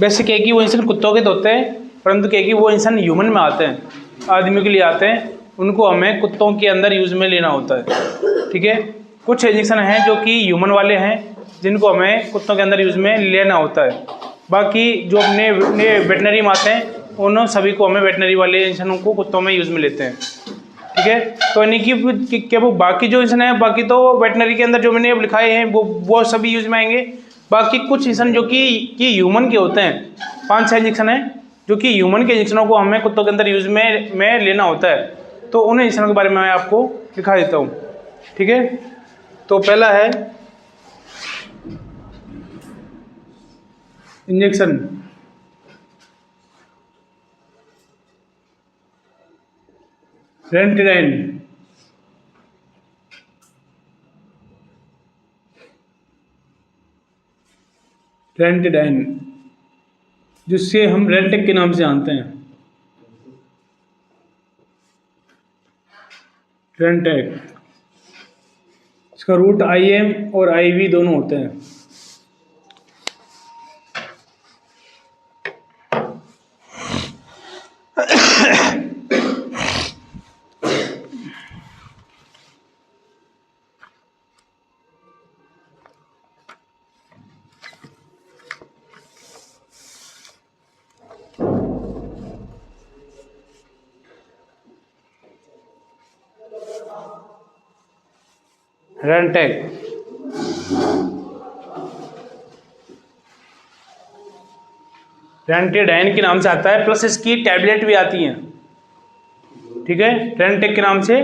वैसे कह कि वो इंसान कुत्तों के तो होते हैं, परंतु कह कि वो इंसान ह्यूमन में आते हैं, आदमियों के लिए आते हैं, उनको हमें कुत्तों के अंदर यूज़ में लेना होता है। ठीक है, कुछ इंजेक्शन हैं जो कि ह्यूमन वाले हैं, जिनको हमें कुत्तों के अंदर यूज़ में लेना होता है। बाकी जो अपने वेटनरी में आते हैं उन सभी को हमें वेटनरी वाले इंसानों को कुत्तों में यूज़ में लेते हैं। ठीक है, तो यानी कि क्या वो बाकी जो इंसान है, बाकी तो वेटनरी के अंदर जो मैंने लिखाए हैं वो सभी यूज़ में आएंगे। बाकी कुछ इंसान जो कि ह्यूमन के होते हैं, 5-6 इंजेक्शन हैं जो कि ह्यूमन के इंजेक्शनों को हमें कुत्तों के अंदर यूज़ में लेना होता है। तो उन इंजेक्शनों के बारे में मैं आपको दिखा देता हूँ। ठीक है, तो पहला है इंजेक्शन। रेंटिडाइन, रेंटिडाइन जिससे हम रेंटेक के नाम से जानते हैं। रेंटेक, इसका रूट IM और IV दोनों होते हैं। रेंटेक, रेंटिडाइन के नाम से आता है, प्लस इसकी टैबलेट भी आती हैं। ठीक है, रेंटेक के नाम से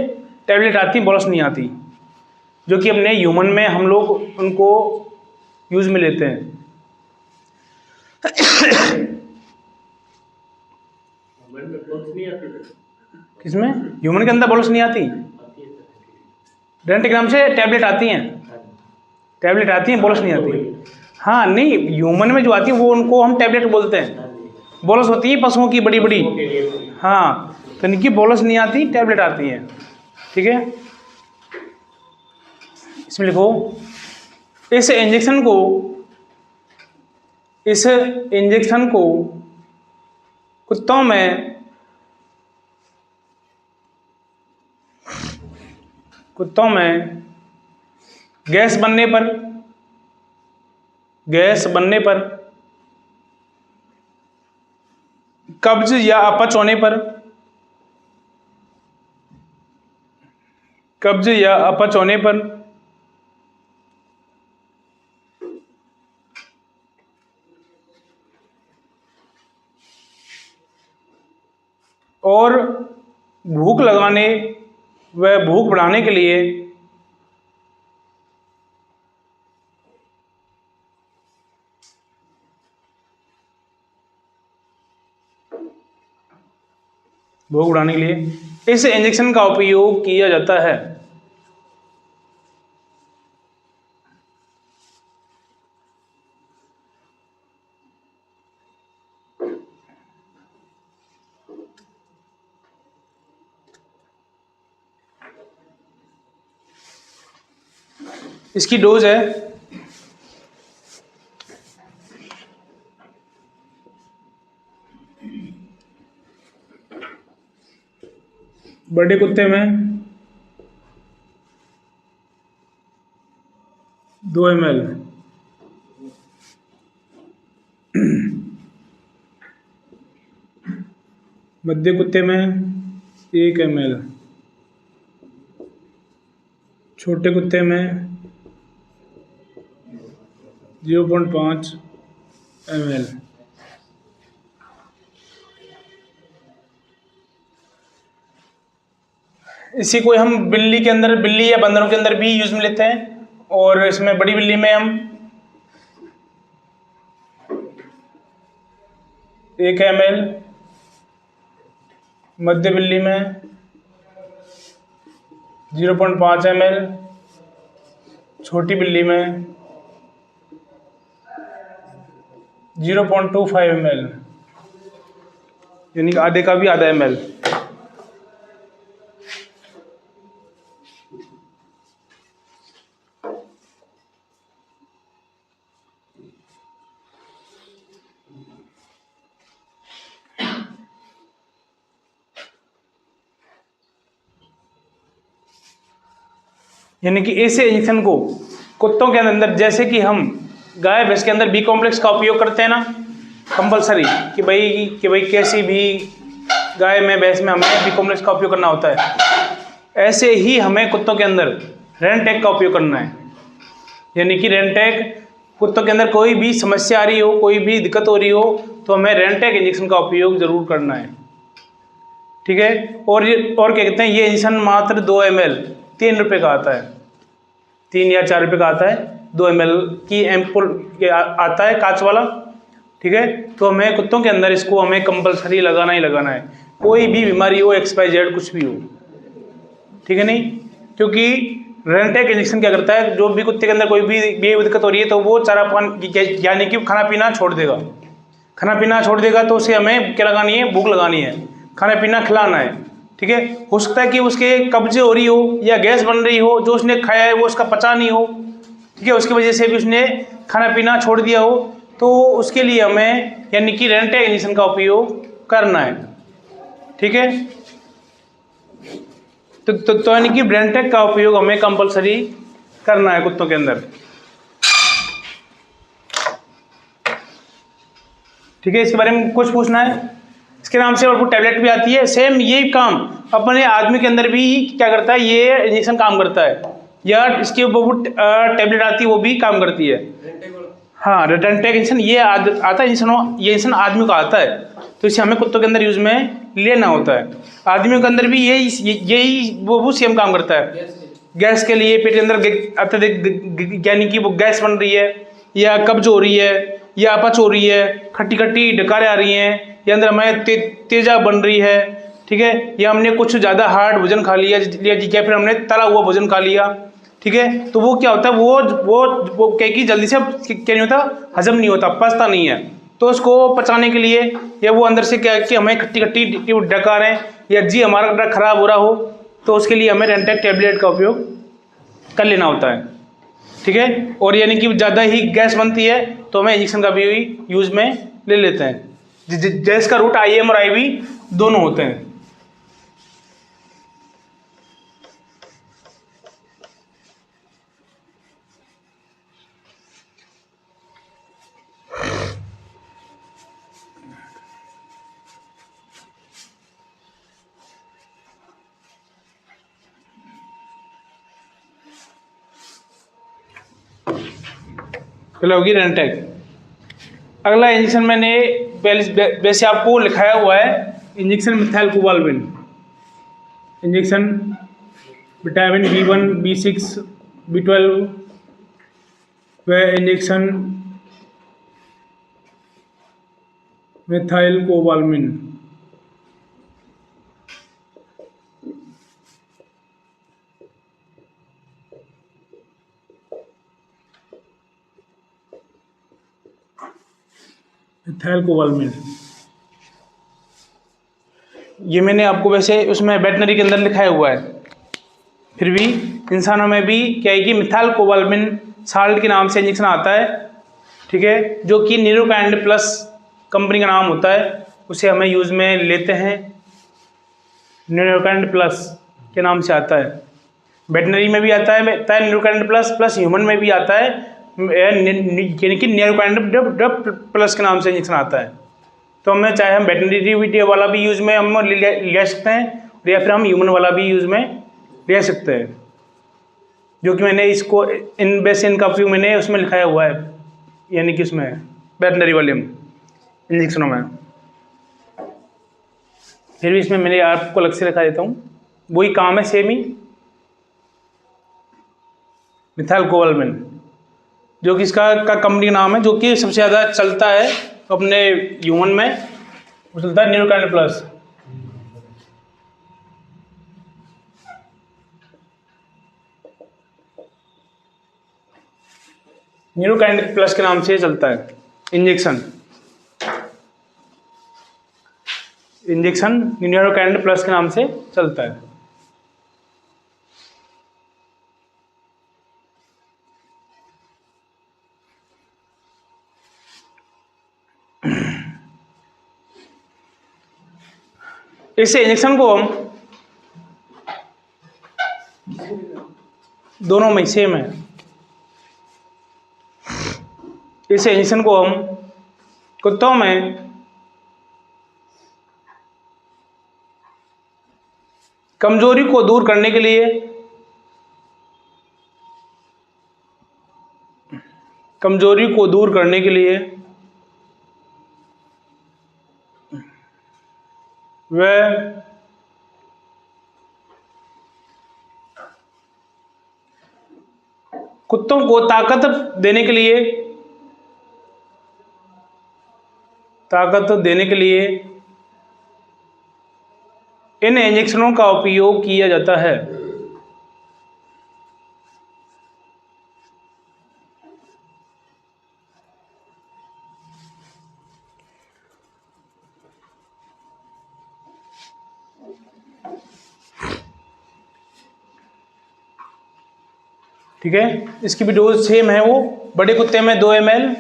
टैबलेट आती, बोलस नहीं आती, जो कि अपने ह्यूमन में हम लोग उनको यूज में लेते हैं। किसमें? ह्यूमन के अंदर बोलस नहीं आती, रेंटेक के नाम से टैबलेट आती हैं, टैबलेट आती हैं, बोलस नहीं आती। हाँ नहीं, ह्यूमन में जो आती है वो उनको हम टैबलेट बोलते हैं, बोलस होती है पशुओं की बड़ी बड़ी। हाँ, तो इनकी बोलस नहीं आती, टैबलेट आती है। ठीक है, इसमें लिखो इस इंजेक्शन को कुत्तों में गैस बनने पर कब्ज या अपच होने पर और भूख लगाने व भूख बढ़ाने के लिए इस इंजेक्शन का उपयोग किया जाता है। इसकी डोज है बड़े कुत्ते में 2 ml, मध्य कुत्ते में 1 ml, छोटे कुत्ते में 0.5 ml। इसी को हम बिल्ली या बंदरों के अंदर भी यूज में लेते हैं, और इसमें बड़ी बिल्ली में हम 1 ml, मध्य बिल्ली में 0.5 ml, छोटी बिल्ली में 0.25 ml, यानी आधे का भी आधा ml। यानी कि ऐसे इंजेक्शन को कुत्तों के अंदर, जैसे कि हम गाय भैंस के अंदर बी कॉम्प्लेक्स का उपयोग करते हैं ना कंपलसरी, कि भाई कैसी भी गाय में भैंस में हमें बी कॉम्प्लेक्स का उपयोग करना होता है, ऐसे ही हमें कुत्तों के अंदर रेंटेक का उपयोग करना है। यानी कि रेंटेक, कुत्तों के अंदर कोई भी समस्या आ रही हो, कोई भी दिक्कत हो रही हो, तो हमें रेंटेक इंजेक्शन का उपयोग जरूर करना है। ठीक है। और क्या कहते हैं, ये इंजेक्शन मात्र 2 ml 3 रुपये का आता है, 3 या 4 रुपये का आता है। 2 ml की एम्पुल आता है कांच वाला। ठीक है। तो हमें कुत्तों के अंदर इसको हमें कंपलसरी लगाना ही लगाना है, कोई भी बीमारी हो, XYZ कुछ भी हो। ठीक है नहीं, क्योंकि रेंटेक इंजेक्शन क्या करता है, जो भी कुत्ते के अंदर कोई भी दिक्कत हो रही है तो वो चारा पान यानी कि खाना पीना छोड़ देगा। खाना पीना छोड़ देगा तो उसे हमें क्या लगानी है, भूख लगानी है, खाना पीना खिलाना है। ठीक है। हो सकता है कि उसके कब्जे हो रही हो या गैस बन रही हो, जो उसने खाया है वो उसका पचा नहीं हो। ठीक है। उसकी वजह से भी उसने खाना पीना छोड़ दिया हो, तो उसके लिए हमें यानी कि रेंटेक इंजेक्शन का उपयोग करना है। ठीक है। तो यानी कि रेंटेक का उपयोग हमें कंपलसरी करना है कुत्तों के अंदर। ठीक है। इसके बारे में कुछ पूछना है? इसके नाम से और कुछ टैबलेट भी आती है, सेम यही काम अपने आदमी के अंदर भी क्या करता है, ये इंजेक्शन काम करता है, या इसकी टैबलेट आती है वो भी काम करती है। हाँ, रेंटेक इंजेक्शन ये आता है, ये इंजेक्शन आदमी का आता है, तो इसे हमें कुत्तों के अंदर यूज में लेना होता है। आदमियों के अंदर भी यही वो सेम काम करता है। गैस के लिए पेट के अंदर अत्यधिक यानी कि वो गैस बन रही है, या कब्ज हो रही है, या अपच हो रही है, खट्टी खट्टी डकारें आ रही हैं, या अंदर हमें तेजाब बन रही है। ठीक है। या हमने कुछ ज़्यादा हार्ड भोजन खा लिया, या फिर हमने तला हुआ भोजन खा लिया। ठीक है। तो वो क्या होता है, वो क्या कि जल्दी से क्या नहीं होता, हजम नहीं होता, पचता नहीं है। तो उसको पचाने के लिए, या वो अंदर से क्या कि हमें खट्टी खट्टी डकारें या जी हमारा खराब हो रहा हो, तो उसके लिए हमें रेंटेक टैबलेट का उपयोग कर लेना होता है। ठीक है। और यानी कि ज़्यादा ही गैस बनती है तो हमें इंजेक्शन का भी यूज में ले लेते हैं। गैस का रूट IM और IV दोनों होते हैं। पहले होगी रेंटेक। अगला इंजेक्शन मैंने वैसे आपको लिखाया हुआ है, injection methyl cobalamin, injection vitamin B1 B6 B12 व injection methyl cobalamin. Methyl cobalamin ये मैंने आपको वैसे उसमें वेटनरी के अंदर लिखाया हुआ है, फिर भी इंसानों में भी क्या है कि मिथाइल कोबाल्मिन साल्ट के नाम से इंजेक्शन आता है। ठीक है। जो कि न्यूरोकाइंड प्लस कंपनी का नाम होता है, उसे हमें यूज में लेते हैं। न्यूरोकाइंड प्लस के नाम से आता है, वेटनरी में भी आता है न्यूरोकाइंड प्लस ह्यूमन में भी आता है, यानी कि न्यूरोकाइंड प्लस के नाम से इंजेक्शन आता है। तो हमें चाहे हम वेटनरी वाला भी यूज में हम ले सकते हैं, या फिर हम ह्यूमन वाला भी यूज में ले सकते हैं, जो कि मैंने इसको इनका उपयोग मैंने उसमें लिखाया हुआ है, यानी कि उसमें वेटनरी वाले इंजेक्शनों में। फिर भी इसमें मैंने आपको अलग से लिखा देता हूँ, वही काम है सेम ही। मिथाइल कोबाल्मिन जो कि इसका कंपनी का नाम है, जो कि सबसे ज़्यादा चलता है अपने ह्यूमन में, वो चलता है न्यूरोकाइंड प्लस। न्यूरोकाइंड प्लस के नाम से चलता है इंजेक्शन न्यूरोकाइंड प्लस के नाम से चलता है। इस इंजेक्शन को हम दोनों में सेम है। इस इंजेक्शन को हम कुत्तों में कमजोरी को दूर करने के लिए, वह कुत्तों को ताकत देने के लिए इन इंजेक्शनों का उपयोग किया जाता है। ठीक है, इसकी भी डोज सेम है। वो बड़े कुत्ते में 2 ml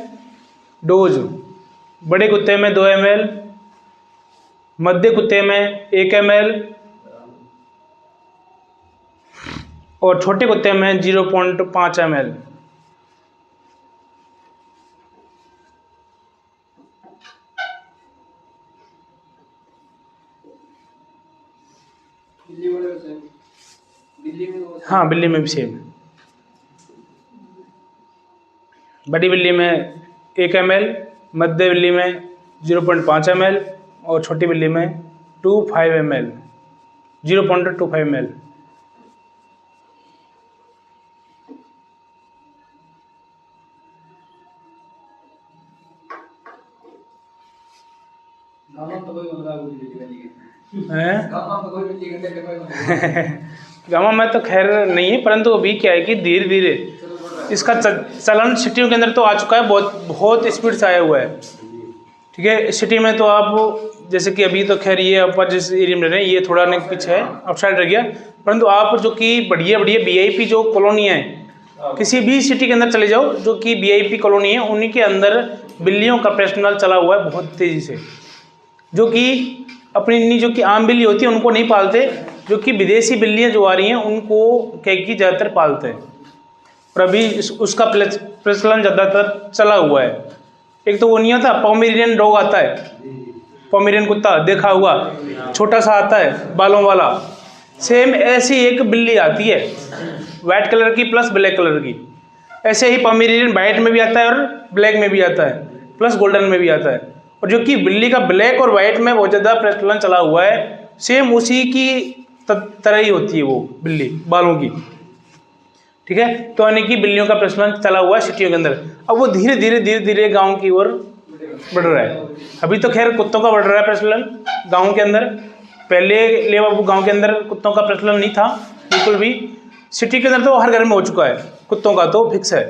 डोज, बड़े कुत्ते में 2 ml, मध्य कुत्ते में 1 ml और छोटे कुत्ते में 0.5 ml। हाँ, बिल्ली में भी सेम। बड़ी बिल्ली में 1 ml, मध्य बिल्ली में 0.5 ml और छोटी बिल्ली में 0.25 ml। गाँव में तो खैर नहीं है, परंतु अभी क्या है कि धीरे धीरे इसका चलन सिटियों के अंदर तो आ चुका है, बहुत स्पीड से आया हुआ है। ठीक है, सिटी में तो आप जैसे कि अभी तो खैर ये आप जिस एरिया में रह रहे हैं ये थोड़ा नेक पीछे है, आउटसाइड रह गया, परंतु आप जो कि बढ़िया बढ़िया वीआईपी जो कॉलोनी है, किसी भी सिटी के अंदर चले जाओ जो कि वीआईपी कॉलोनी है, उन्हीं के अंदर बिल्लियों का प्रश्नल चला हुआ है बहुत तेज़ी से। जो कि अपनी जो कि आम बिल्ली होती है उनको नहीं पालते, जो कि विदेशी बिल्लियाँ जो आ रही हैं उनको कैकी ज़्यादातर पालते हैं। और अभी उसका प्रचलन ज़्यादातर चला हुआ है। एक तो वो नहीं आता, पोमेरियन डॉग आता है, पोमेरियन कुत्ता देखा हुआ, छोटा सा आता है बालों वाला, सेम ऐसी एक बिल्ली आती है वाइट कलर की प्लस ब्लैक कलर की। ऐसे ही पोमेरियन वाइट में भी आता है और ब्लैक में भी आता है, प्लस गोल्डन में भी आता है। और जो कि बिल्ली का ब्लैक और वाइट में बहुत ज़्यादा प्रचलन चला हुआ है, सेम उसी की तरह ही होती है वो बिल्ली बालों की। ठीक है, तो यानी कि बिल्लियों का प्रचलन चला हुआ है सिटियों के अंदर। अब वो धीरे धीरे गांव की ओर बढ़ रहा है। अभी तो खैर कुत्तों का बढ़ रहा है प्रचलन गांव के अंदर, पहले ले बाबू गांव के अंदर कुत्तों का प्रचलन नहीं था बिल्कुल भी। सिटी के अंदर तो हर घर में हो चुका है, कुत्तों का तो फिक्स है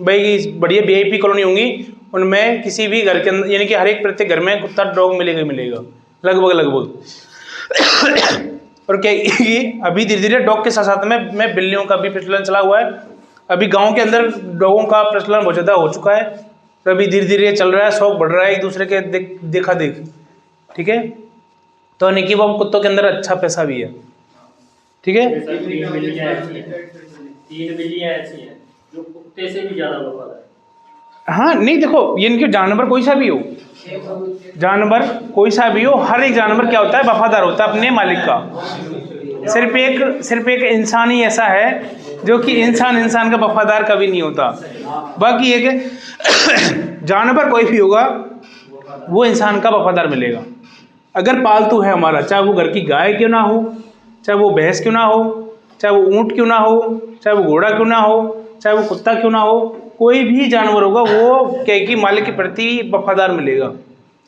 भाई। बढ़िया वीआईपी कॉलोनी होंगी उनमें किसी भी घर के अंदर यानी कि हर एक प्रत्येक घर में कुत्ता डॉग मिलेगा लगभग। और क्या अभी धीरे धीरे डॉग के साथ साथ में बिल्लियों का भी प्रचलन चला हुआ है। अभी गांव के अंदर डॉगों का प्रचलन बहुत ज़्यादा हो चुका है, तो अभी धीरे धीरे चल रहा है, शौक बढ़ रहा है एक दूसरे के देखा देख। ठीक है, तो यानी कि वो कुत्तों के अंदर अच्छा पैसा भी है। ठीक है, 3 बिल्लियां ऐसी हैं जो कुत्ते से भी ज़्यादा वफादार है। हाँ नहीं देखो, ये इनके जानवर कोई सा भी हो, जानवर कोई सा भी हो, हर एक जानवर क्या होता है वफादार होता है अपने मालिक का। सिर्फ एक इंसान ही ऐसा है जो कि इंसान का वफादार कभी नहीं होता। बाकी एक जानवर कोई भी होगा वो इंसान का वफादार मिलेगा। अगर पालतू है हमारा, चाहे वो घर की गाय क्यों ना हो, चाहे वो भैंस क्यों ना हो, चाहे वो ऊँट क्यों ना हो, चाहे वो घोड़ा क्यों ना हो, चाहे वो कुत्ता क्यों ना हो, कोई भी जानवर होगा वो क्या कि मालिक के प्रति वफादार मिलेगा।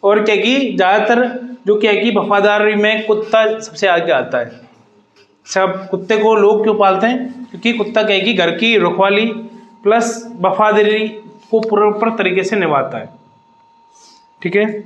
और क्या कि ज़्यादातर जो क्या कि वफादारी में कुत्ता सबसे आगे आता है। सब कुत्ते को लोग क्यों पालते हैं? क्योंकि कुत्ता क्या कि घर की रखवाली प्लस वफादारी को प्रॉपर तरीके से निभाता है। ठीक है,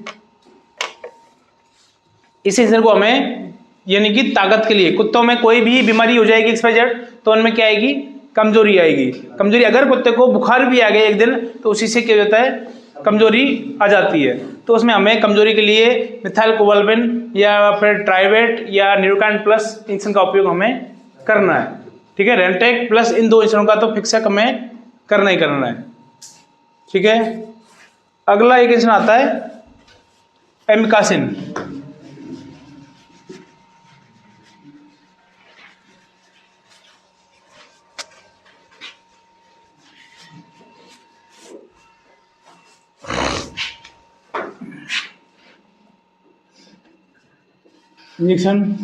इस इंसान को हमें यानी कि ताकत के लिए, कुत्तों में कोई भी बीमारी हो जाएगी XYZ तो उनमें क्या आएगी, कमजोरी आएगी। कमजोरी अगर कुत्ते को बुखार भी आ गया एक दिन तो उसी से क्या हो जाता है, कमजोरी आ जाती है। तो उसमें हमें कमजोरी के लिए मिथाइल कोबाल्मिन या फिर ट्राइवेट या न्यूरोकाइन प्लस इंजेक्शन का उपयोग हमें करना है। ठीक ठीक है, रेंटेक प्लस इन 2 इंजेक्शनों का तो फिक्स है, हमें करना ही करना है। ठीक है, अगला एक इंजेक्शन आता है एमिकासिन। Injection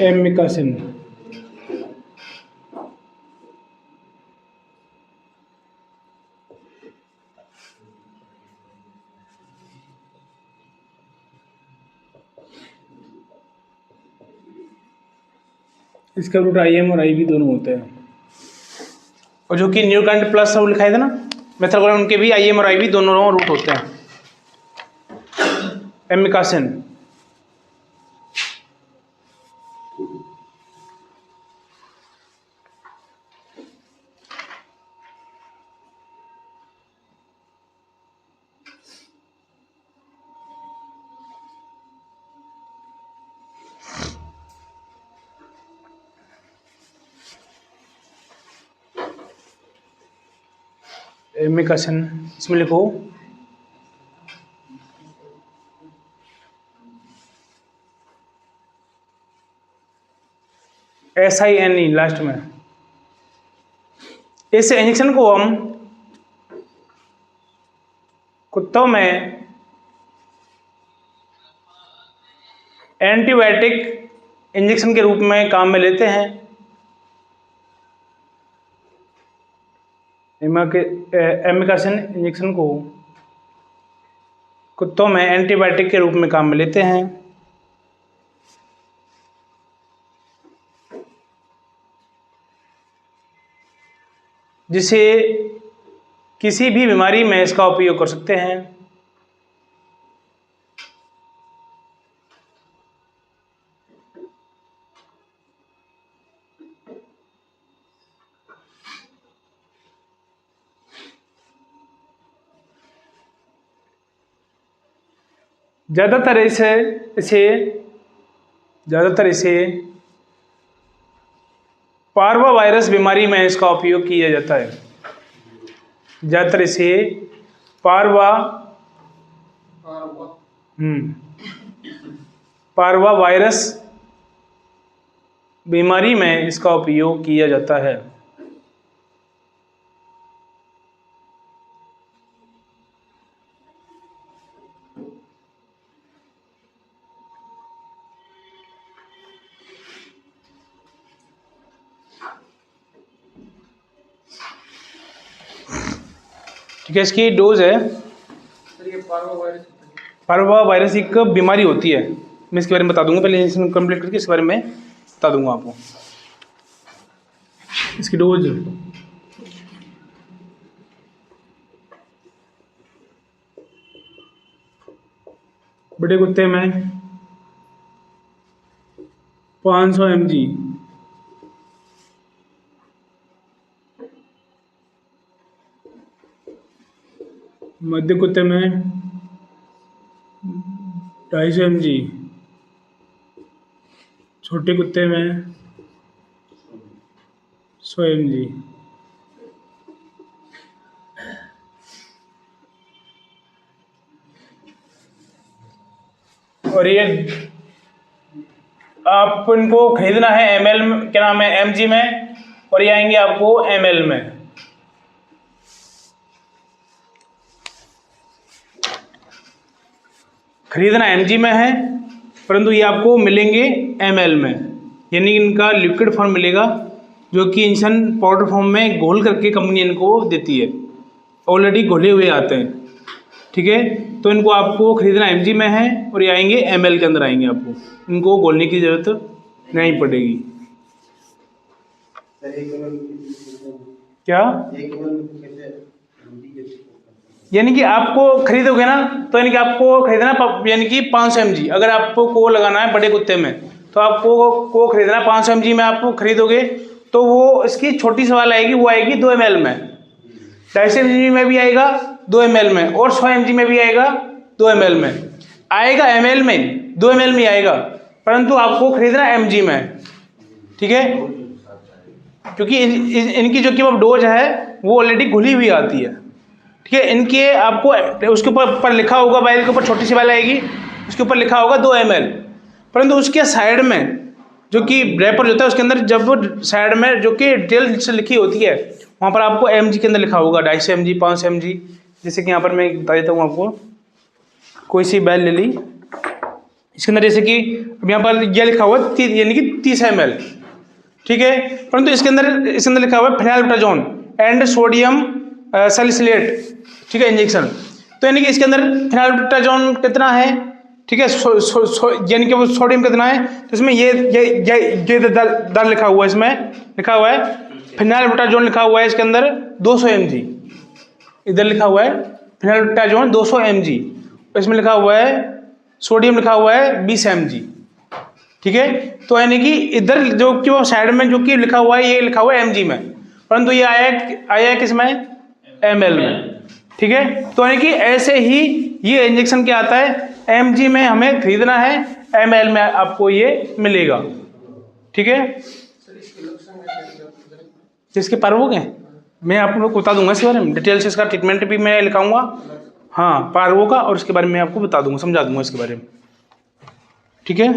amikacin. इसका रूट IM और IV दोनों होते हैं, और जो कि न्यूकांड प्लस सब लिखाए थे ना मेथागोलाम, उनके भी IM और IV दोनों रूट होते हैं। एमिकासिन एमिकासिन इसमें लिखो SINE लास्ट में। इस इंजेक्शन को हम कुत्तों में एंटीबायोटिक इंजेक्शन के रूप में काम में लेते हैं। एमिकासिन इंजेक्शन को कुत्तों में एंटीबायोटिक के रूप में काम में लेते हैं, जिसे किसी भी बीमारी में इसका उपयोग कर सकते हैं। ज़्यादातर इसे पार्वा वायरस बीमारी में इसका उपयोग किया जाता है। ज़्यादातर इसे पार्वा वायरस बीमारी में इसका उपयोग किया जाता है। ठीक है, इसकी डोज है। पार्वा वायरस एक बीमारी होती है, मैं इसके बारे में बता दूंगा, पहले इंजेक्शन कंप्लीट करके इसके बारे में बता दूंगा आपको। इसकी डोज बड़े कुत्ते में 500 mg, मध्य कुत्ते में 250 mg, छोटे कुत्ते में 100 mg। और ये आप इनको खरीदना है ml में, क्या नाम है, mg में, और ये आएंगे आपको ml में। खरीदना mg में है, परंतु ये आपको मिलेंगे ml में, यानी इनका लिक्विड फॉर्म मिलेगा, जो कि इंजेक्शन पाउडर फॉर्म में घोल करके कंपनी इनको देती है, ऑलरेडी घोले हुए आते हैं। ठीक है, तो इनको आपको खरीदना mg में है, और ये आएंगे ml के अंदर आएंगे, आपको इनको घोलने की ज़रूरत नहीं पड़ेगी। क्या यानी कि आपको खरीदोगे ना, तो यानी कि आपको खरीदना यानी कि 500 mg, अगर आपको लगाना है बड़े कुत्ते में, तो आपको खरीदना 500 mg में आपको खरीदोगे, तो वो इसकी छोटी सवाल आएगी, वो आएगी 2 ml में, 250 mg में भी आएगा 2 ml में, और 100 mg में भी आएगा 2 ml में, आएगा ml में 2 ml में आएगा, परंतु आपको खरीदना mg में। ठीक है, क्योंकि इनकी जो कि वो डोज है वो ऑलरेडी घुली हुई आती है, ठीक है। इनके आपको उसके ऊपर लिखा होगा, वायल के ऊपर छोटी सी वायल आएगी, उसके ऊपर लिखा होगा 2 ml, परंतु उसके साइड में जो कि रैपर होता है उसके अंदर जब साइड में जो कि डिटेल से लिखी होती है वहाँ पर आपको mg के अंदर लिखा होगा 250 mg 500 mg। जैसे कि यहाँ पर मैं बता देता हूँ आपको, कोई सी बैल ले ली, इसके अंदर जैसे कि अब यहाँ पर यह लिखा हुआ यानी कि 30 ml, ठीक है। परंतु इसके अंदर लिखा हुआ है फेनाइलबुटाजोन एंड सोडियम सैलिसिलेट, ठीक है, इंजेक्शन। तो यानी कि इसके अंदर फेनाइलबुटाजोन कितना है, ठीक है, यानी कि वो सोडियम कितना है, तो इसमें ये दर लिखा हुआ है, इसमें लिखा हुआ है फेनाइलबुटाजोन लिखा हुआ है इसके अंदर 200 mg, इधर लिखा हुआ है फेनाइलबुटाजोन 200 mg, इसमें लिखा हुआ है सोडियम लिखा हुआ है 20 mg, ठीक है। तो यानी कि इधर जो कि वो साइड में जो कि लिखा हुआ है ये लिखा हुआ है mg में, परंतु ये आया किसमें, ml में, ठीक है। तो यानी कि ऐसे ही ये इंजेक्शन क्या आता है, mg में हमें खरीदना है, ml में आपको ये मिलेगा, ठीक है। इसके पार्वोक हैं, मैं आपको बता दूंगा इसके बारे में डिटेल से, इसका ट्रीटमेंट भी मैं लिखाऊंगा, हाँ पार्वो का, और इसके बारे में आपको बता दूंगा, समझा दूंगा इसके बारे में, ठीक है।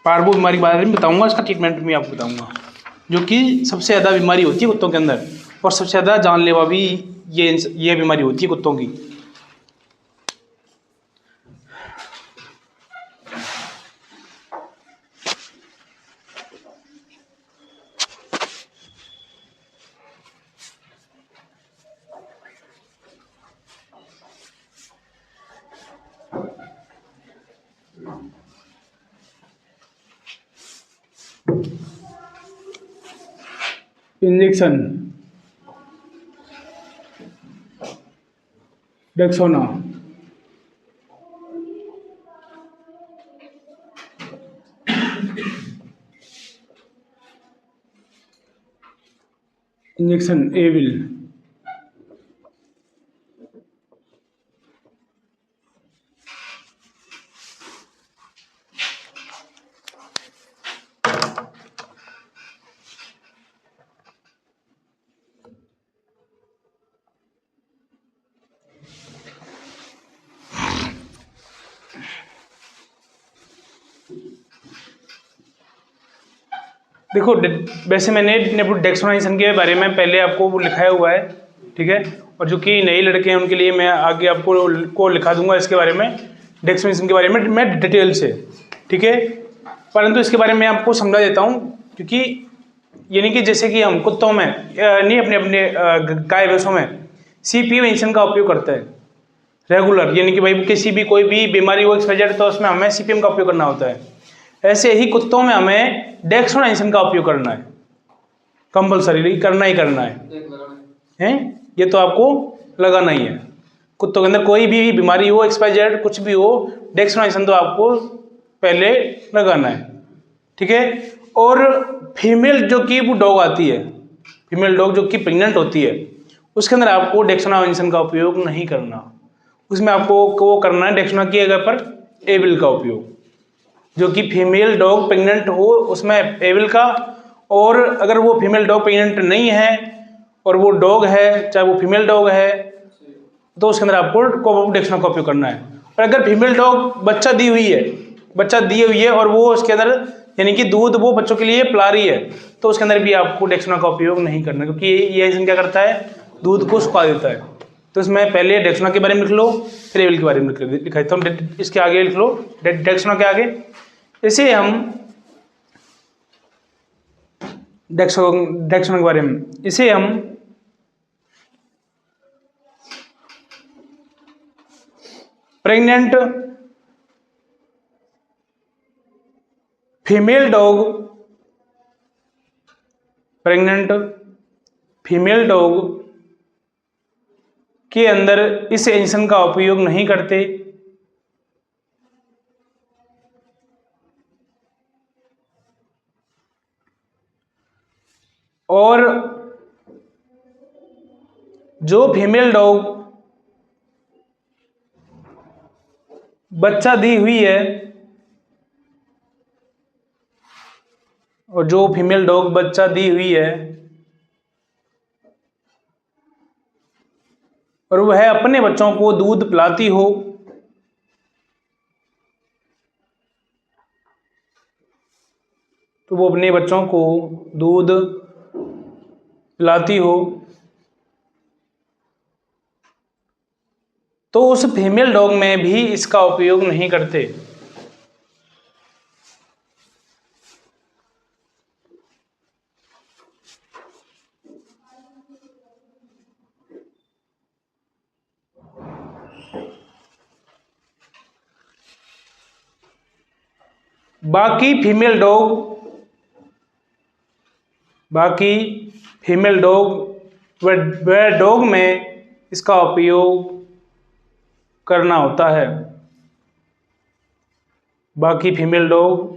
पार्वो बीमारी के बारे में बताऊंगा, इसका ट्रीटमेंट भी आपको बताऊंगा, जो कि सबसे ज़्यादा बीमारी होती है कुत्तों के अंदर, और सबसे ज़्यादा जानलेवा भी ये बीमारी होती है कुत्तों की। इंजेक्शन डेक्सोना, इंजेक्शन एविल, देखो वैसे मैंने डेक्सोनाइसन के बारे में पहले आपको वो लिखाया हुआ है, ठीक है, और जो कि नए लड़के हैं उनके लिए मैं आगे आपको लिखा दूंगा इसके बारे में, डेक्सोनाइसन के बारे में मैं डिटेल से, ठीक है। परंतु इसके बारे में आपको समझा देता हूँ, क्योंकि यानी कि जैसे कि हम कुत्तों में नहीं अपने गाय भैंसों में CPO इंजेक्शन का उपयोग करते हैं रेगुलर, यानी कि भाई किसी भी कोई भी बीमारी हो एक्सपायर तो उसमें हमें CPM का उपयोग करना होता है, ऐसे ही कुत्तों में हमें डेक्सोनाइसन का उपयोग करना है, कंपल्सरी करना ही करना है, ये तो आपको लगाना ही है। कुत्तों के अंदर कोई भी बीमारी हो एक्सपायर कुछ भी हो, डेक्सोनाइसन तो आपको पहले लगाना है, ठीक है। और फीमेल जो कि वो डॉग आती है, फीमेल डॉग जो कि प्रेग्नेंट होती है, उसके अंदर आपको डेक्सोनाइसन का उपयोग नहीं करना, उसमें आपको वो करना है डेक्सोना की जगह पर एविल का उपयोग, जो कि फीमेल डॉग प्रेग्नेंट हो उसमें एविल का, और अगर वो फीमेल डॉग प्रेग्नेंट नहीं है और वो डॉग है, चाहे वो फीमेल डॉग है, तो उसके अंदर आपको डेक्सोना का उपयोग करना है। और अगर फीमेल डॉग बच्चा दी हुई है और वो उसके अंदर यानी कि दूध वो बच्चों के लिए पिला रही है, तो उसके अंदर भी आपको डेक्सोना का उपयोग नहीं करना, क्योंकि ये इंजेक्शन क्या करता है, दूध को सुखा देता है। तो इसमें पहले डेक्सोना के बारे में लिख लो, फिर एविल के बारे में लिखा है, तो इसके आगे लिख लो डेक्सोना के आगे, इसे हम डेक्सोना के बारे में, इसे हम प्रेग्नेंट फीमेल डॉग के अंदर इस इंजेक्शन का उपयोग नहीं करते, और जो फीमेल डॉग बच्चा दी हुई है और जो फीमेल डॉग बच्चा दी हुई है और वह अपने बच्चों को दूध पिलाती हो, तो वो अपने बच्चों को दूध पिलाती हो, तो उस फीमेल डॉग में भी इसका उपयोग नहीं करते। बाकी फीमेल डॉग वह डॉग में इसका उपयोग करना होता है। बाकी फीमेल डॉग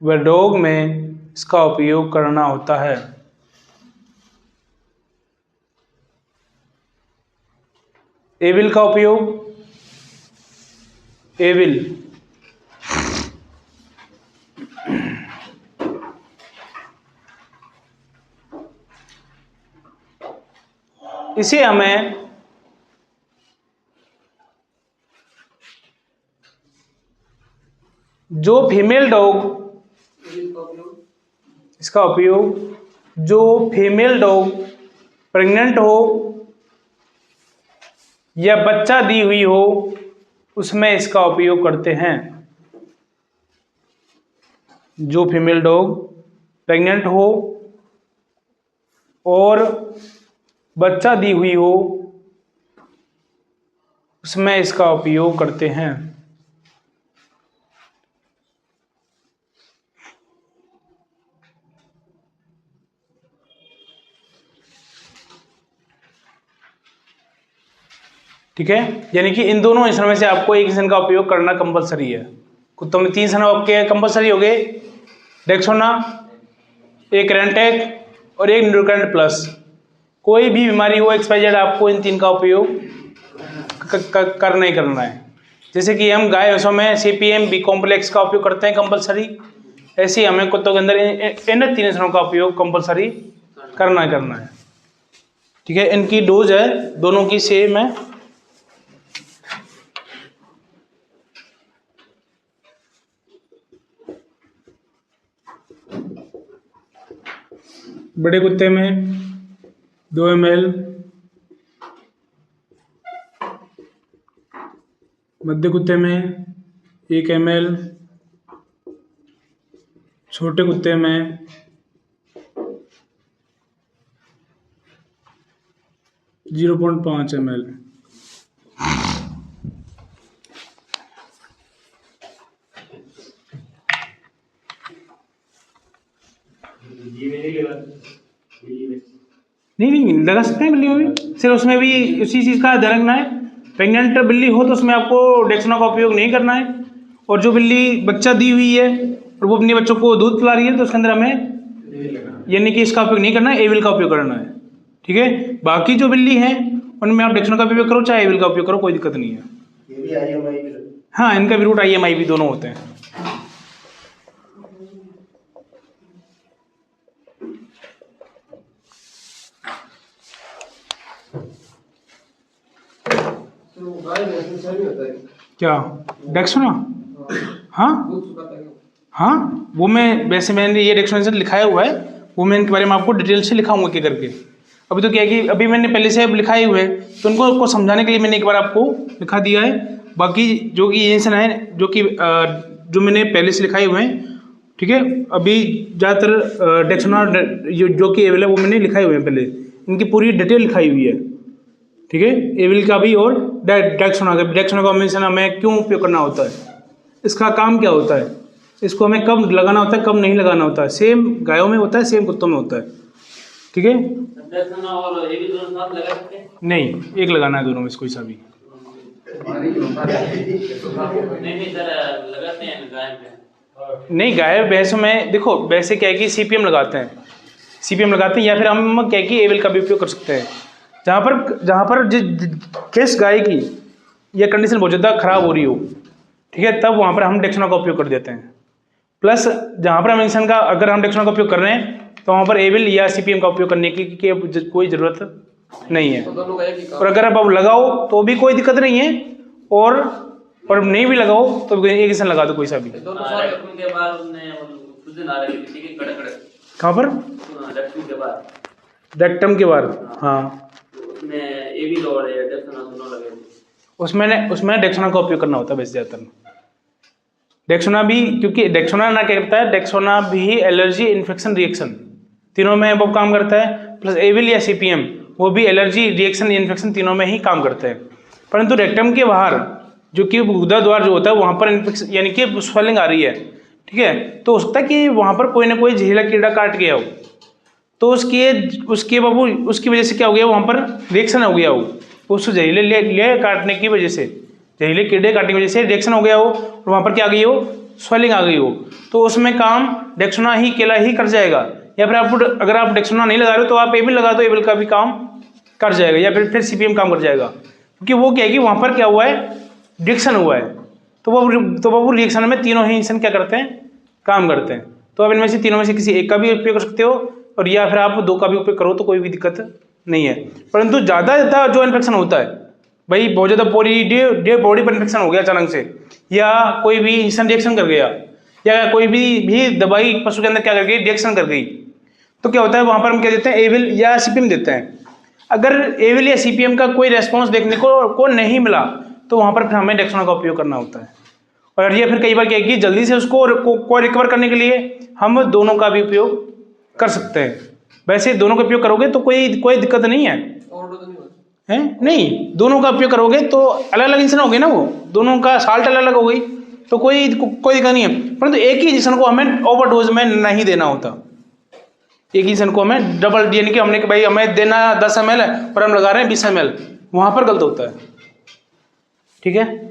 वह डॉग में इसका उपयोग करना होता है। एविल का उपयोग, एविल इसे हमें जो फीमेल डॉग, इसका उपयोग जो फीमेल डॉग प्रेग्नेंट हो या बच्चा दी हुई हो उसमें इसका उपयोग करते हैं। जो फीमेल डॉग प्रेग्नेंट हो और बच्चा दी हुई हो उसमें इसका उपयोग करते हैं। ठीक है, यानी कि इन दोनों इंसान में से आपको एक इंसान का उपयोग करना कंपलसरी है। कुत्तों में 3 इंसान आपके कंपलसरी हो गए, डेक्सोना, एक रेंटेक और एक न्यूरोकरेंट प्लस। कोई भी बीमारी हो XYZ आपको इन 3 का उपयोग करना ही करना है। जैसे कि हम गाय भैंसों में CPM B कॉम्प्लेक्स का उपयोग करते हैं कंपलसरी, ऐसे ही हमें कुत्तों के अंदर इन 3 इंसानों का उपयोग कंपलसरी करना ही करना है। ठीक है, इनकी डोज है दोनों की सेम है। बड़े कुत्ते में 2 ml, मध्य कुत्ते में 1 ml, छोटे कुत्ते में 0.5 ml। नहीं लगा सकते हैं बिल्ली में भी, सिर्फ उसमें भी उसी चीज़ का ध्यान रखना है। प्रेग्नेंट बिल्ली हो तो उसमें आपको डेक्सोना का उपयोग नहीं करना है, और जो बिल्ली बच्चा दी हुई है और वो अपने बच्चों को दूध पिला रही है तो उसके अंदर हमें यानी कि इसका उपयोग नहीं करना है, एविल का उपयोग करना है। ठीक है, बाकी जो बिल्ली हैं उनमें आप डेक्सोना का उपयोग करो चाहे एविल का उपयोग करो, कोई दिक्कत नहीं है। हाँ, इनका भी रूट IMI भी दोनों होते हैं। क्या डेक्सोना? हाँ, वो मैं वैसे मैंने ये डेक्सोना लिखाया हुआ है, वो मैं इनके बारे में आपको डिटेल से लिखाऊंगा क्या करके। अभी तो क्या है कि अभी मैंने पहले से लिखाए हुए हैं तो उनको समझाने के लिए मैंने एक बार आपको लिखा दिया है। बाकी जो कि ये इंसान है जो मैंने पहले से लिखाए हुए हैं। ठीक है, अभी ज़्यादातर डेक्सोना जो कि एविल है वो मैंने लिखाए हुए हैं पहले, इनकी पूरी डिटेल लिखाई हुई है। ठीक है, एविल का भी और डेक्सोना का कॉम्बिनेशन हमें क्यों उपयोग करना होता है, इसका काम क्या होता है, इसको हमें कब लगाना होता है कब नहीं लगाना होता है। सेम गायों में होता है, सेम कुत्तों में होता है। ठीक है, डेक्सोना और एविल दोनों साथ लगा सकते हैं? नहीं, एक लगाना है दोनों में से कोई सा भी। नहीं सर, लगाते हैं गाय पे। नहीं, गाय भैंसों में देखो वैसे क्या है कि CPM लगाते हैं, या फिर हम क्या है कि एविल का भी उपयोग कर सकते हैं। जहाँ पर किस गाय की यह कंडीशन बहुत ज़्यादा खराब हो रही हो, ठीक है, तब वहाँ पर हम डेक्सोना का उपयोग कर देते हैं। प्लस जहाँ पर हम इंजेक्शन का अगर हम डेक्सोना का उपयोग कर रहे हैं तो वहाँ पर एविल या सीपीएम का उपयोग करने की कोई ज़रूरत नहीं है। और अगर आप लगाओ तो भी कोई दिक्कत नहीं है, और नहीं भी लगाओ तो एक इंजेक्शन लगा दो कोई सा भी। कहाँ पर? रेक्टम के बाद, हाँ उसमें डेक्सोना का उपयोग करना होता है वैसे ज़्यादातर। डेक्सोना भी, क्योंकि डेक्सोना ना क्या करता है, डेक्सोना भी एलर्जी इन्फेक्शन रिएक्शन तीनों में वो काम करता है, प्लस एविल या सीपीएम वो भी एलर्जी रिएक्शन इन्फेक्शन तीनों में ही काम करते हैं। परंतु रेक्टम के बाहर जो कि गुदा द्वार जो होता है वहाँ पर इन्फेक्शन यानी कि स्वेलिंग आ रही है, ठीक है, तो हो सकता है कि वहाँ पर कोई ना कोई जहरीला कीड़ा काट गया हो, तो उसके बाबू उसकी वजह से क्या हो गया, वहाँ पर रिएक्शन हो गया हो, उस जहरीले ले काटने की वजह से, जहरीले कीड़े काटने की वजह से रिएक्शन हो गया हो और वहाँ पर क्या आ गई हो, स्वेलिंग आ गई हो, तो उसमें काम डेक्सोना ही अकेला ही कर जाएगा। या फिर आप अगर आप डेक्सोना नहीं लगा रहे हो तो आप एविल लगा दो, एविल का भी काम कर जाएगा, या फिर सीपीएम काम कर जाएगा। क्योंकि वो क्या है कि वहाँ पर क्या हुआ है, रिएक्शन हुआ है, तो वो रिएक्शन में तीनों ही इंसान क्या करते हैं, काम करते हैं। तो आप इनमें से तीनों में से किसी एक का भी उपयोग कर सकते हो, और या फिर आप दो का भी उपयोग करो तो कोई भी दिक्कत नहीं है। परंतु ज़्यादा जो इन्फेक्शन होता है भाई, बहुत ज़्यादा बॉडी पर इन्फेक्शन हो गया अचानक से, या कोई भी इंसान रिएक्शन कर गया, या कोई भी दवाई पशु के अंदर क्या कर गई, रिएक्शन कर गई, तो क्या होता है वहाँ पर हम क्या देते हैं, एविल या सीपीएम देते हैं। अगर एविल या सीपीएम का कोई रेस्पॉन्स देखने को नहीं मिला तो वहाँ पर फिर हमें डेक्सोना का उपयोग करना होता है। और ये फिर कई बार क्या है कि जल्दी से उसको को रिकवर करने के लिए हम दोनों का भी उपयोग कर सकते हैं। वैसे दोनों का उपयोग करोगे तो कोई दिक्कत नहीं है, नहीं, दोनों का उपयोग करोगे तो अलग अलग इंजेक्शन हो गए ना, वो दोनों का साल्ट अलग अलग हो गई तो कोई दिक्कत नहीं है। परंतु एक ही इंजेक्शन को हमें ओवरडोज में नहीं देना होता, एक ही इंजेक्शन को हमें डबल, यानी कि हमने कि भाई हमें देना 10 ml है और हम लगा रहे हैं 20 ml, वहाँ पर गलत होता है, ठीक है।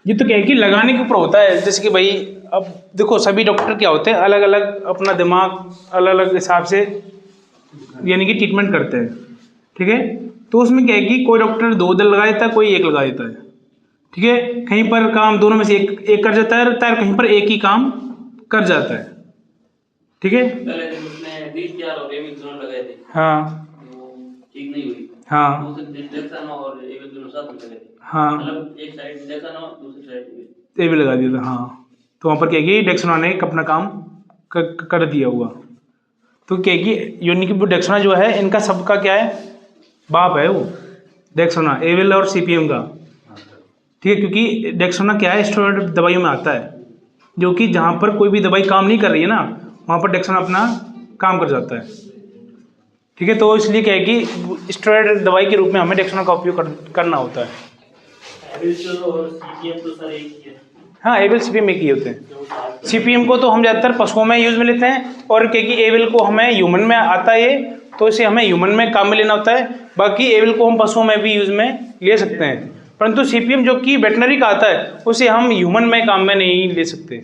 ये तो क्या है कि लगाने के ऊपर होता है, जैसे कि भाई अब देखो सभी डॉक्टर क्या होते हैं, अलग अलग अपना दिमाग अलग अलग हिसाब से यानी कि ट्रीटमेंट करते हैं, ठीक है। तो उसमें क्या है कि कोई डॉक्टर 2 दल लगा देता है, कोई एक लगा देता है, ठीक है। कहीं पर काम दोनों में से एक कर जाता है, कहीं पर एक ही काम कर जाता है, ठीक है। हाँ ठीक नहीं हुई, हाँ हाँ, एक साइड दूसरी साइड एविल लगा दिया था, हाँ। तो वहाँ पर क्या है कि डेक्सोना ने अपना काम कर दिया हुआ। तो क्या है कि यूनिक डेक्सोना जो है इनका सबका क्या है, बाप है वो डेक्सोना, एविल और सीपीएम का, ठीक है। क्योंकि डेक्सोना क्या है, स्टेरॉइड दवाइयों में आता है, जो कि जहाँ पर कोई भी दवाई काम नहीं कर रही है ना, वहाँ पर डेक्सोना अपना काम कर जाता है, ठीक है। तो इसलिए क्या है कि स्टेरॉइड दवाई के रूप में हमें डेक्सोना का उपयोग करना होता है। हाँ, एविल सीपीएम एक ही होते हैं। सीपीएम को तो हम ज़्यादातर पशुओं में यूज़ में लेते हैं, और क्योंकि एविल को हमें ह्यूमन में आता है तो इसे हमें ह्यूमन में काम में लेना होता है। बाकी एविल को हम पशुओं में भी यूज़ में ले सकते हैं, परंतु सीपीएम जो कि वेटनरी का आता है उसे हम ह्यूमन में काम में नहीं ले सकते,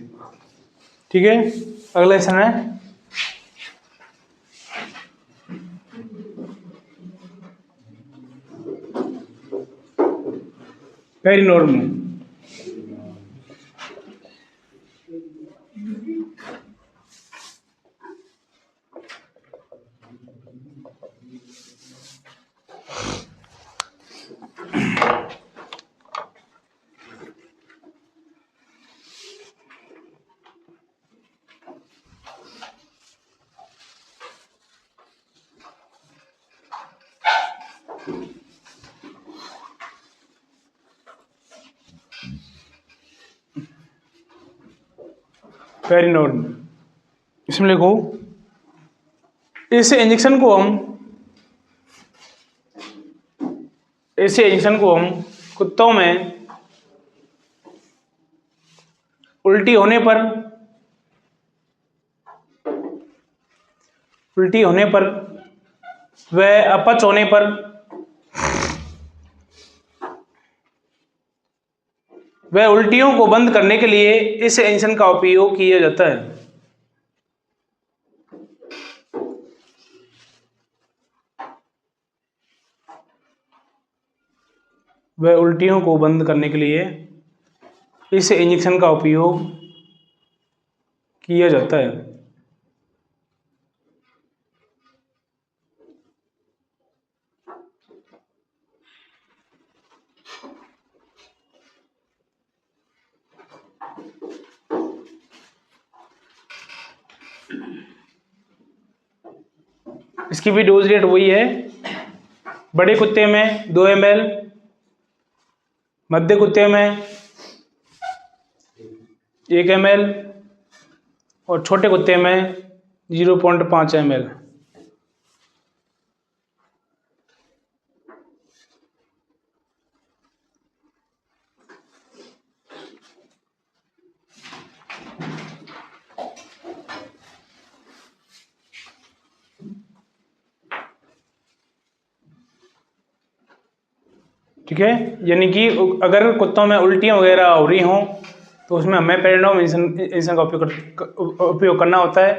ठीक है। अगला क्वेश्चन है, पेरिनोर्म। पेरिनोर्म, इसमें लिखो, इस इंजेक्शन को हम कुत्तों में उल्टी होने पर व अपच होने पर वह उल्टियों को बंद करने के लिए इस इंजेक्शन का उपयोग किया जाता है। व उल्टियों को बंद करने के लिए इस इंजेक्शन का उपयोग किया जाता है। इसकी भी डोज रेट वही है, बड़े कुत्ते में 2 ml, मध्य कुत्ते में 1 ml और छोटे कुत्ते में 0.5 ml। ठीक है, यानी कि अगर कुत्तों में उल्टियाँ वगैरह हो रही हों तो उसमें हमें पेरिडोम इंजेक्शन का उपयोग करना होता है।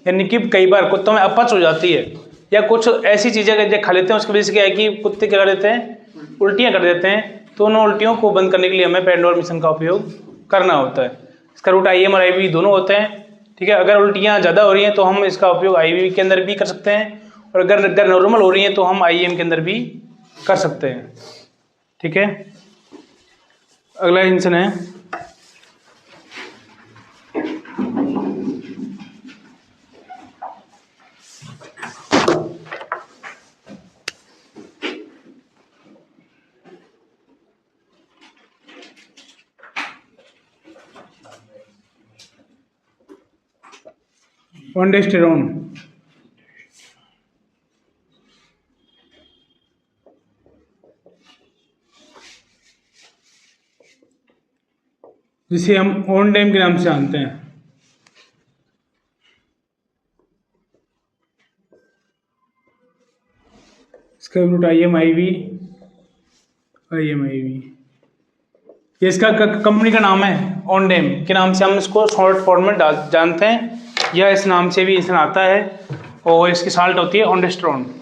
यानी कि कई बार कुत्तों में अपच हो जाती है या कुछ ऐसी चीज़ें जो खा लेते हैं उसकी वजह से क्या है कि कुत्ते क्या कर देते हैं, उल्टियाँ कर देते हैं। तो उन उल्टियों को बंद करने के लिए हमें पेरिडोम इंजेक्शन का उपयोग करना होता है। इसका रूट IM और IV दोनों होते हैं। ठीक है, अगर उल्टियाँ ज़्यादा हो रही हैं तो हम इसका उपयोग IV के अंदर भी कर सकते हैं, और अगर नॉर्मल हो रही हैं तो हम IM के अंदर भी कर सकते हैं। ठीक है, अगला इंजेक्शन है ऑन्डेस्टेरोन। जिसे हम ऑनडेम के नाम से जानते हैं। इसका रूट IM IV, ये इसका कंपनी का नाम है ऑनडेम के नाम से हम इसको शॉर्ट फॉर्म में जानते हैं, या इस नाम से भी इंसान आता है, और इसकी साल्ट होती है ऑन्डेस्टेरोन।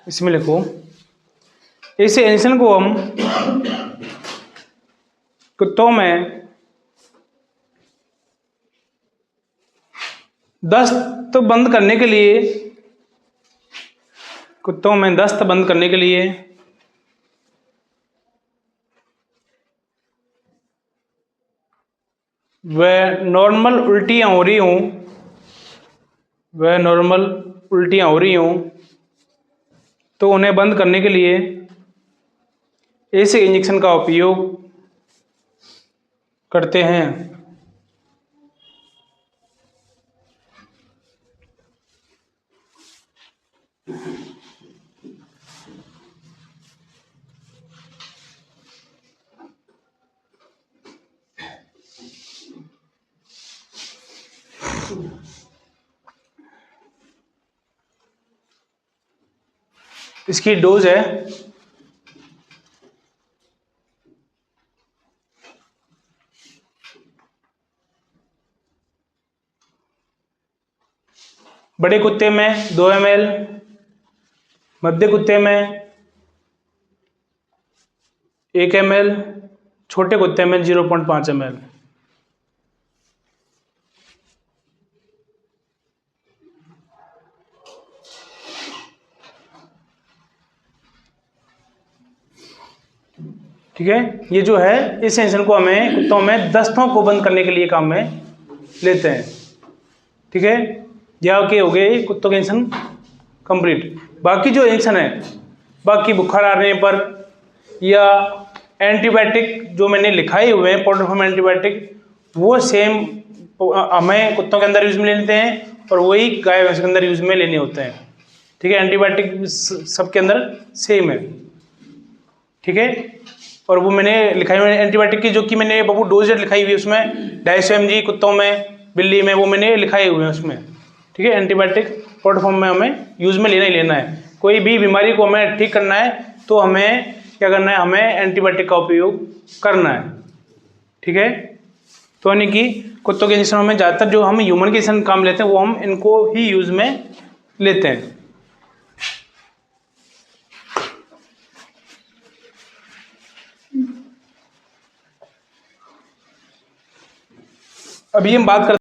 इसमें लिखो, इस इंजेक्शन को हम कुत्तों में दस्त बंद करने के लिए, वह नॉर्मल उल्टियाँ हो रही हों तो उन्हें बंद करने के लिए इस इंजेक्शन का उपयोग करते हैं। इसकी डोज है बड़े कुत्ते में 2 ml, मध्य कुत्ते में 1 ml, छोटे कुत्ते में 0.5 ml। ठीक है, ये जो है इस इंजेक्शन को हमें कुत्तों में दस्तों को बंद करने के लिए काम में लेते हैं। ठीक है, यह के हो गए कुत्तों के इंजेक्शन कंप्लीट। बाकी जो इंजेक्शन है, बाकी बुखार आने पर या एंटीबायोटिक जो मैंने लिखाए हुए हैं पाउडर फॉर्म एंटीबायोटिक, वो सेम हमें कुत्तों के अंदर यूज में लेते हैं और वही गाय भैंस के अंदर यूज में लेने होते हैं। ठीक है, एंटीबायोटिक सबके अंदर सेम है। ठीक है, और वो मैंने लिखाई हुई एंटीबायोटिक की, जो कि मैंने डोज रेट लिखाई हुई है उसमें 250 mg कुत्तों में, बिल्ली में, वो मैंने लिखाए हुए हैं उसमें। ठीक है। एंटीबायोटिक पाउडर फॉर्म में हमें यूज़ में लेना ही लेना है। कोई भी बीमारी को हमें ठीक करना है तो हमें क्या करना है, हमें एंटीबायोटिक का उपयोग करना है, ठीक है। तो यानी कि कुत्तों के इंजेक्शन में ज़्यादातर जो हम ह्यूमन के इंजेक्शन काम लेते हैं वो हम इनको ही यूज़ में लेते हैं। अभी हम बात करते